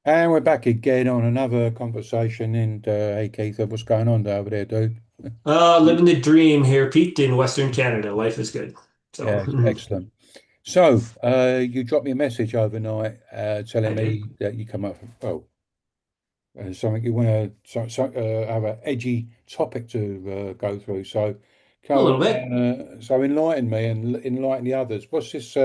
And we're back again on another conversation. And hey, Keith, what's going on over there, dude? Living the dream here, peaked in Western Canada. Life is good. So, Yeah, excellent. So, you dropped me a message overnight I telling did me that you come up with, something you want to have an edgy topic to go through. So, a little bit. so enlighten me and enlighten the others. What's this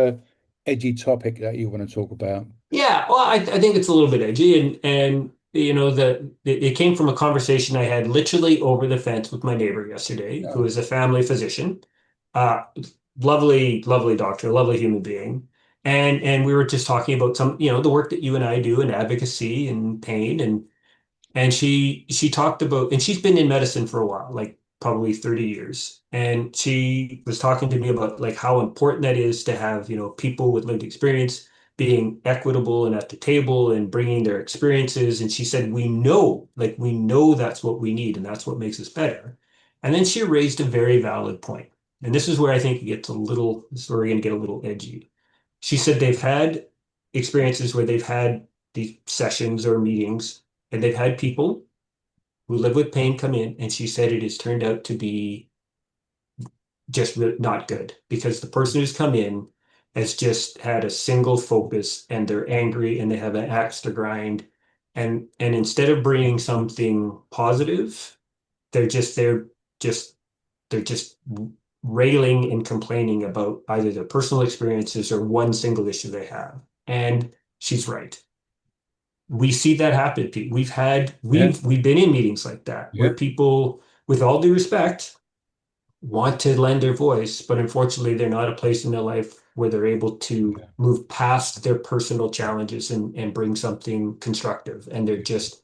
edgy topic that you want to talk about? Yeah, well, I think it's a little bit edgy, and it came from a conversation I had literally over the fence with my neighbor yesterday, who No. is a family physician. Uh, Lovely, lovely doctor, lovely human being. And we were just talking about the work that you and I do in advocacy and pain, and she talked about, and she's been in medicine for a while, like probably 30 years. And she was talking to me about like how important that is to have, people with lived experience being equitable and at the table and bringing their experiences. And she said, we know that's what we need and that's what makes us better. And then she raised a very valid point. And this is where I think this is where we're going to get a little edgy. She said they've had experiences where they've had these sessions or meetings and they've had people who live with pain come in, and she said it has turned out to be just not good because the person who's come in has just had a single focus and they're angry and they have an axe to grind. And instead of bringing something positive, they're just they're just railing and complaining about either their personal experiences or one single issue they have. And she's right. We see that happen. Yeah, We've been in meetings like that where yeah, people, with all due respect, want to lend their voice, but unfortunately they're not a place in their life where they're able to yeah, move past their personal challenges and bring something constructive. And they're just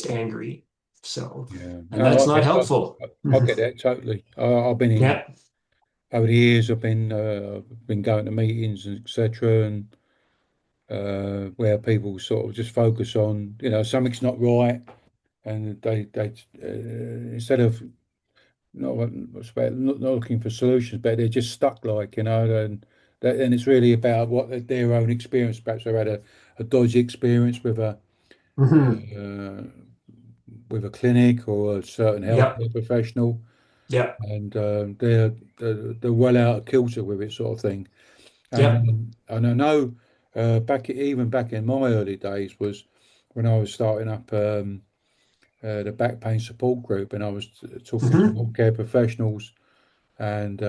angry. So, yeah. and No, that's not helpful. I get that totally. I've been in Yeah. over the years. I've been going to meetings and etc. and where people sort of just focus on, something's not right, and they instead of not looking for solutions, but they're just stuck, like, and it's really about their own experience. Perhaps they've had a dodgy experience Hmm. uh, with a clinic or a certain Yep. healthcare professional, Yep. and they're well out of kilter with it, sort of thing. And Yep. and I know even back in my early days was when I was starting up the back pain support group, and I was talking to Hmm. healthcare professionals, and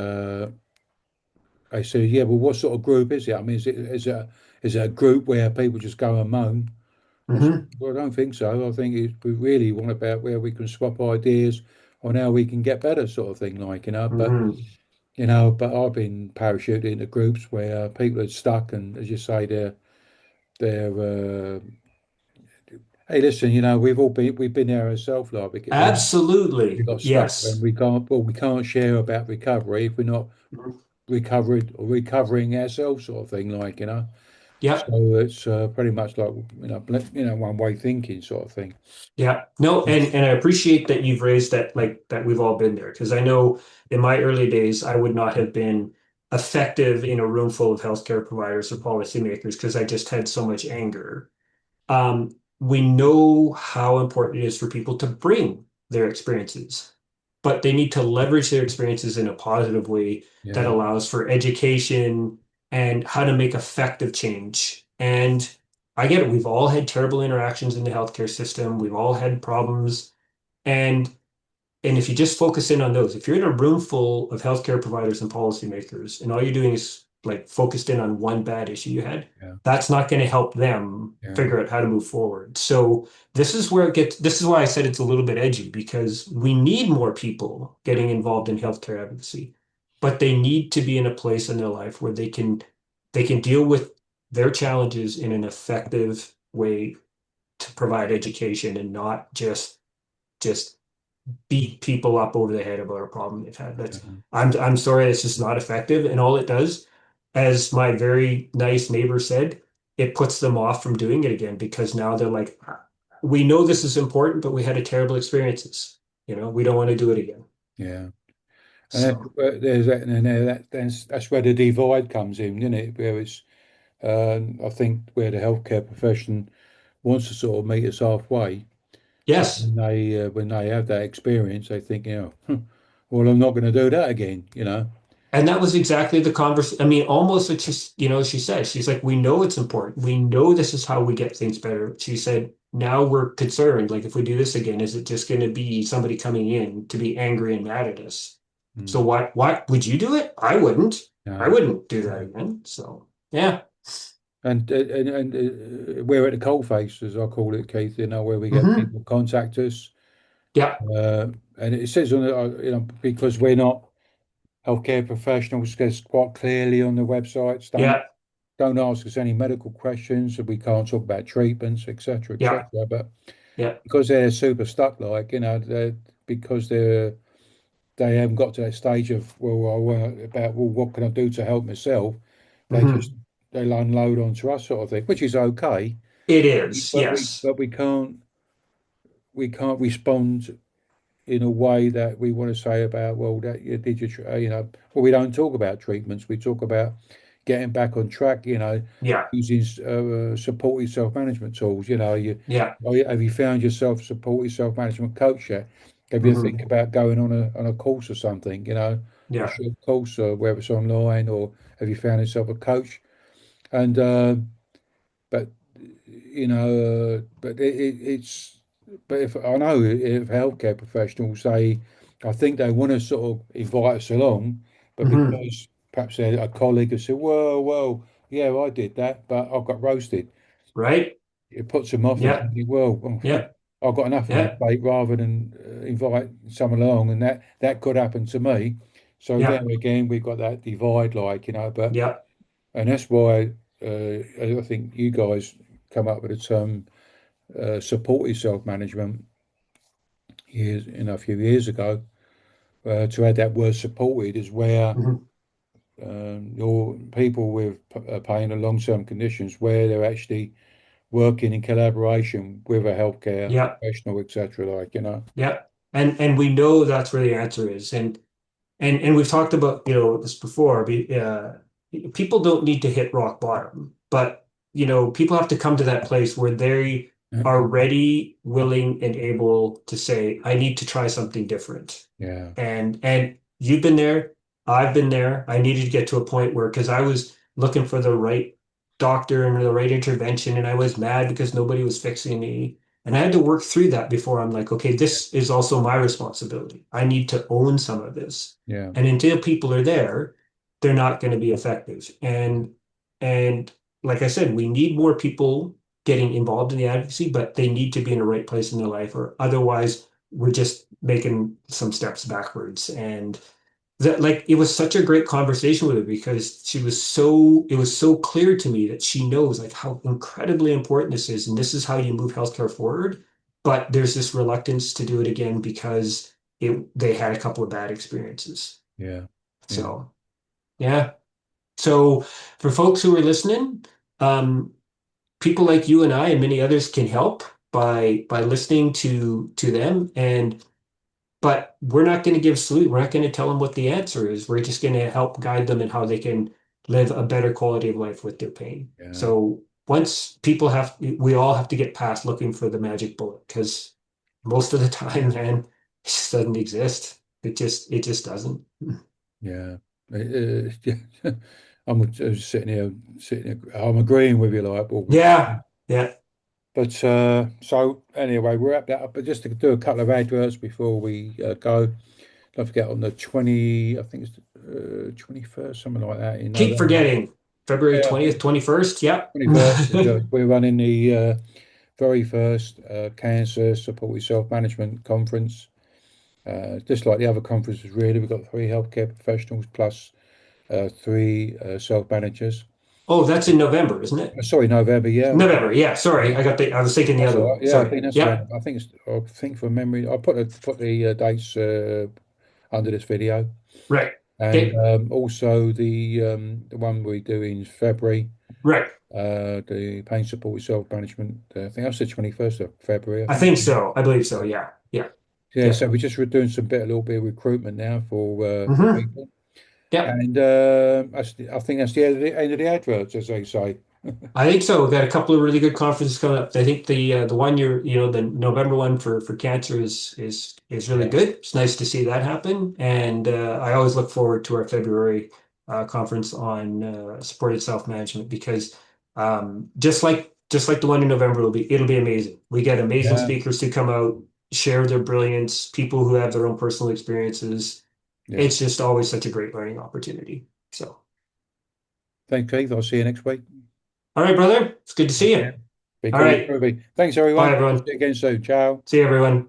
they said, "Yeah, well, what sort of group is it? I mean, is it a group where people just go and moan?" I said, Hmm. "Well, I don't think so. I think we really want about where we can swap ideas on how we can get better, sort of thing, like, But Hmm. but I've been parachuted into groups where people are stuck, and as you say, they're hey, listen, we've been there ourselves, like we Absolutely. got stuck, and Yes. we can't share about recovery if we're not Mhm. recovered or recovering ourselves, sort of thing, like. Yep. So it's pretty much like one way thinking, sort of thing. Yeah. No, and I appreciate that you've raised that, like that we've all been there, because I know in my early days I would not have been effective in a room full of healthcare providers or policymakers because I just had so much anger. We know how important it is for people to bring their experiences, but they need to leverage their experiences in a positive way that Yeah, allows for education and how to make effective change. And I get it. We've all had terrible interactions in the healthcare system. We've all had problems. And and if you just focus in on those, if you're in a room full of healthcare providers and policymakers, and all you're doing is like focused in on one bad issue you had, yeah, that's not going to help them yeah, figure out how to move forward. So this is why I said it's a little bit edgy because we need more people getting involved in healthcare advocacy, but they need to be in a place in their life where they can deal with their challenges in an effective way to provide education and not just beat people up over the head about a problem they've had. yeah, I'm sorry, it's just not effective. And all it does, as my very nice neighbor said, it puts them off from doing it again because now they're like, we know this is important, but we had a terrible experiences. We don't want to do it again. yeah. And So, there's that, and then that's where the divide comes in, isn't it? Where it's, I think, where the healthcare profession wants to sort of meet us halfway. So Yes. when they have that experience, they think, well, I'm not going to do that again, you know. And that was exactly the conversation. I mean, almost it's just, she said, she's like, we know it's important. We know this is how we get things better. She said, now we're concerned. Like, if we do this again, is it just going to be somebody coming in to be angry and mad at us? So Mm. why would you do it? I wouldn't. I No. wouldn't do that again. So yeah. And we're at the coalface, as I call it, Keith, where we get Hmm. people contact us. Yeah. Uh, and it says on because we're not healthcare professionals, there's quite clearly on the websites, Yeah. don't ask us any medical questions, and we can't talk about treatments, etc., Yeah. etc. But Yeah. because they're super stuck, like, because they haven't got to that stage of, well, I want about, well, what can I do to help myself? They just Hmm. they'll unload onto us, sort of thing, which is okay, It is. but we Yes. but we can't respond in a way that we want to say about, well, that you did well, we don't talk about treatments. We talk about getting back on track, Yeah. using supportive self-management tools. Yeah. Have you found yourself a supportive self-management coach yet? Have you think Hmm. about going on a course or something, a Yeah. short course, or whether it's online, or have you found yourself a coach? And but but it's but if I know if healthcare professionals say, I think they want to sort of invite us along, but Hmm. because perhaps a colleague has said, well, yeah, I did that, but I got roasted. Right. It puts them off and Yeah. thinking, well, Yeah. I've got enough on my Yeah. plate rather than invite someone along, and that could happen to me. So Yeah. there again, we've got that divide, like, but Yeah. and that's why I think you guys come up with the term supportive self-management a few years ago. To add that word supported is where Hmm. your people with pain and long-term conditions, where they're actually working in collaboration with a healthcare Yeah. professional, etc. Yeah. And we know that's where the answer is. And we've talked about, this before. People don't need to hit rock bottom, but people have to come to that place where they are ready, willing, and able to say, I need to try something different. Yeah, And you've been there, I've been there. I needed to get to a point where, because I was looking for the right doctor and the right intervention, and I was mad because nobody was fixing me. And I had to work through that before I'm like, okay, this is also my responsibility. I need to own some of this. yeah, And until people are there, they're not going to be effective. And like I said, we need more people getting involved in the advocacy, but they need to be in the right place in their life, or otherwise we're just making some steps backwards. And that, like, it was such a great conversation with her because it was so clear to me that she knows like how incredibly important this is, and this is how you move healthcare forward. But there's this reluctance to do it again because they had a couple of bad experiences. yeah, yeah. So yeah. So for folks who are listening, um, people like you and I and many others can help by listening to them. And but we're not going to give salute. We're not going to tell them what the answer is. We're just going to help guide them in how they can live a better quality of life with their pain. Yeah. So we all have to get past looking for the magic bullet, because most of the time, man, it just doesn't exist. It just doesn't. Yeah. Yeah. I'm just sitting here, I'm agreeing with you, like, well, Yeah, yeah. but so anyway, we're wrap that up. But just to do a couple of adverts before we go, don't forget on the 20, I think it's 21st, something like that in Keep November. forgetting. February Yeah, I 20th, think 21st. Yep. 21st. We're running the very first Cancer Supported Self-Management Conference. Just like the other conferences, really, we've got three healthcare professionals plus three self-managers. Oh, that's in November, isn't it? Sorry, November. Yeah, November. Yeah, yeah, sorry. I was thinking the that's other all right. one. Yeah, I Sorry. think that's around. Yep. I think from memory, I put the dates under this video, Right. and Okay. also the one we do in February, Right. the pain support self-management. I think that's the 21st of February. I I think. think so. I believe so. Yeah. Yeah. Yeah, Yeah. so we're just doing a little bit of recruitment now for Hmm. people. Yep. And I think that's the end of the adverts, as they say. I think so. We've got a couple of really good conferences coming up. I think the one the November one for cancer is really Yeah. good. It's nice to see that happen, and I always look forward to our February conference on supported self management because just like the one in November, it'll be amazing. We get amazing Yeah. speakers to come out, share their brilliance, people who have their own personal experiences. Yeah. It's just always such a great learning opportunity. So, Thanks, Keith. I'll see you next week. all right, brother, it's good to see Take you. care. Be All cool and right, groovy. Thanks, bye everyone. See everyone. you again soon. Ciao. See you everyone.